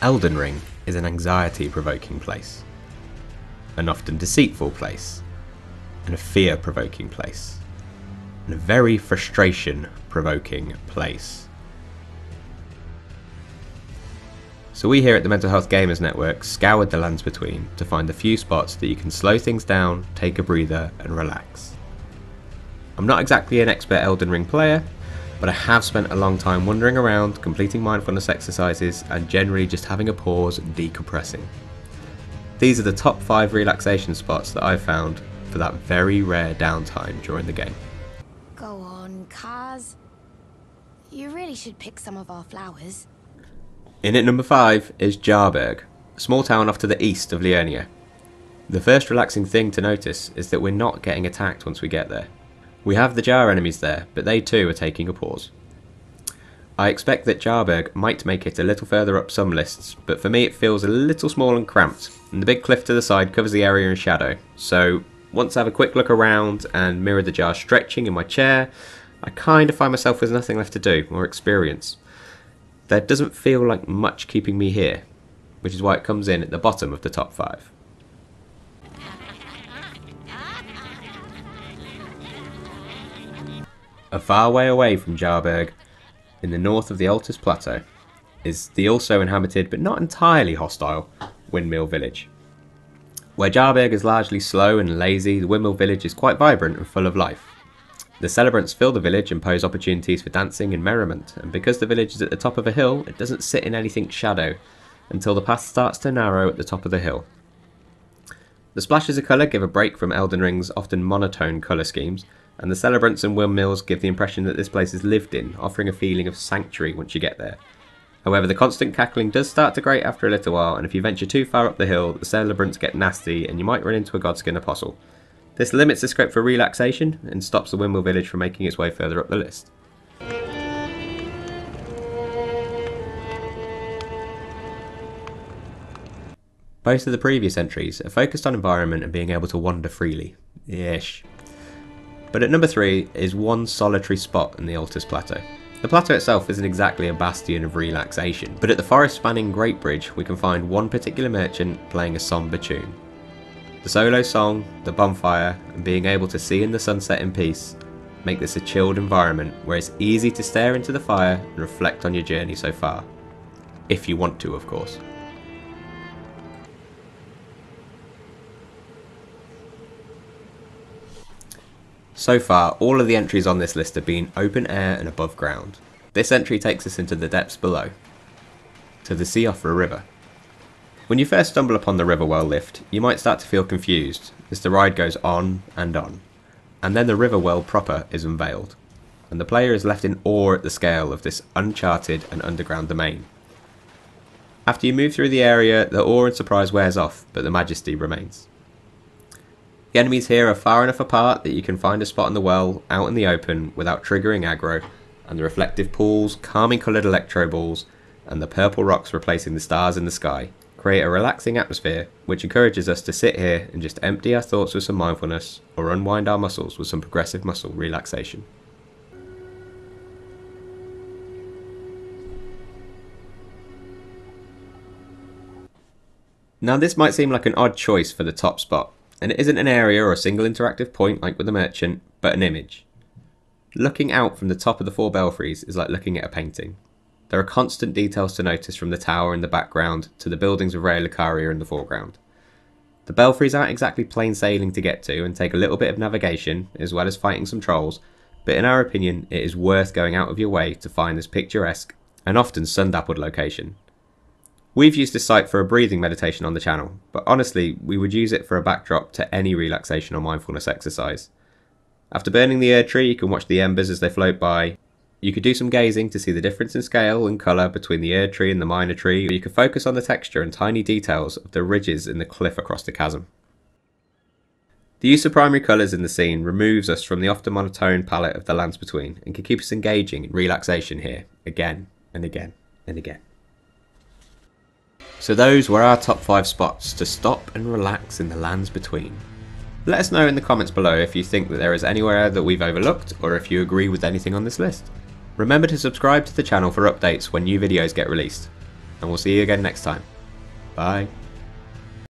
Elden Ring is an anxiety-provoking place, an often deceitful place, and a fear-provoking place, and a very frustration-provoking place. So we here at the Mental Health Gamers Network scoured the lands between to find a few spots that you can slow things down, take a breather and relax. I'm not exactly an expert Elden Ring player, but I have spent a long time wandering around, completing mindfulness exercises and generally just having a pause and decompressing. These are the top 5 relaxation spots that I've found for that very rare downtime during the game. Go on, Kaz. You really should pick some of our flowers. In at number 5 is Jaberg, a small town off to the east of Liurnia. The first relaxing thing to notice is that we're not getting attacked once we get there. We have the Jar enemies there, but they too are taking a pause. I expect that Jaberg might make it a little further up some lists, but for me it feels a little small and cramped, and the big cliff to the side covers the area in shadow, so once I have a quick look around and mirror the Jar stretching in my chair, I kind of find myself with nothing left to do or experience. There doesn't feel like much keeping me here, which is why it comes in at the bottom of the top 5. A far way away from Jaberg, in the north of the Altus Plateau, is the also inhabited but not entirely hostile Windmill Village. Where Jaberg is largely slow and lazy, the Windmill Village is quite vibrant and full of life. The celebrants fill the village and pose opportunities for dancing and merriment, and because the village is at the top of a hill, it doesn't sit in anything's shadow until the path starts to narrow at the top of the hill. The splashes of colour give a break from Elden Ring's often monotone colour schemes, and the celebrants and windmills give the impression that this place is lived in, offering a feeling of sanctuary once you get there. However, the constant cackling does start to grate after a little while, and if you venture too far up the hill, the celebrants get nasty and you might run into a godskin apostle. This limits the scope for relaxation and stops the Windmill Village from making its way further up the list. Both of the previous entries are focused on environment and being able to wander freely. Ish. But at number 3 is one solitary spot in the Altus Plateau. The plateau itself isn't exactly a bastion of relaxation, but at the forest spanning Great Bridge we can find one particular merchant playing a sombre tune. The solo song, the bonfire, and being able to see in the sunset in peace make this a chilled environment where it's easy to stare into the fire and reflect on your journey so far. If you want to, of course. So far, all of the entries on this list have been open air and above ground. This entry takes us into the depths below, to the Siofra River. When you first stumble upon the Riverwell lift, you might start to feel confused as the ride goes on, and then the Riverwell proper is unveiled, and the player is left in awe at the scale of this uncharted and underground domain. After you move through the area, the awe and surprise wears off, but the majesty remains. The enemies here are far enough apart that you can find a spot in the well out in the open without triggering aggro, and the reflective pools, calming coloured electro balls, and the purple rocks replacing the stars in the sky create a relaxing atmosphere which encourages us to sit here and just empty our thoughts with some mindfulness or unwind our muscles with some progressive muscle relaxation. Now this might seem like an odd choice for the top spot, and it isn't an area or a single interactive point like with the merchant, but an image. Looking out from the top of the 4 belfries is like looking at a painting. There are constant details to notice from the tower in the background to the buildings of Rea Lucaria in the foreground. The belfries aren't exactly plain sailing to get to and take a little bit of navigation as well as fighting some trolls, but in our opinion it is worth going out of your way to find this picturesque and often sun-dappled location. We've used this site for a breathing meditation on the channel, but honestly we would use it for a backdrop to any relaxation or mindfulness exercise. After burning the Erd tree you can watch the embers as they float by. You could do some gazing to see the difference in scale and colour between the Erd tree and the minor tree, or you could focus on the texture and tiny details of the ridges in the cliff across the chasm. The use of primary colours in the scene removes us from the often monotone palette of the lands between and can keep us engaging in relaxation here, again and again and again. So those were our top 5 spots to stop and relax in the lands between. Let us know in the comments below if you think that there is anywhere that we've overlooked or if you agree with anything on this list. Remember to subscribe to the channel for updates when new videos get released. and we'll see you again next time. Bye.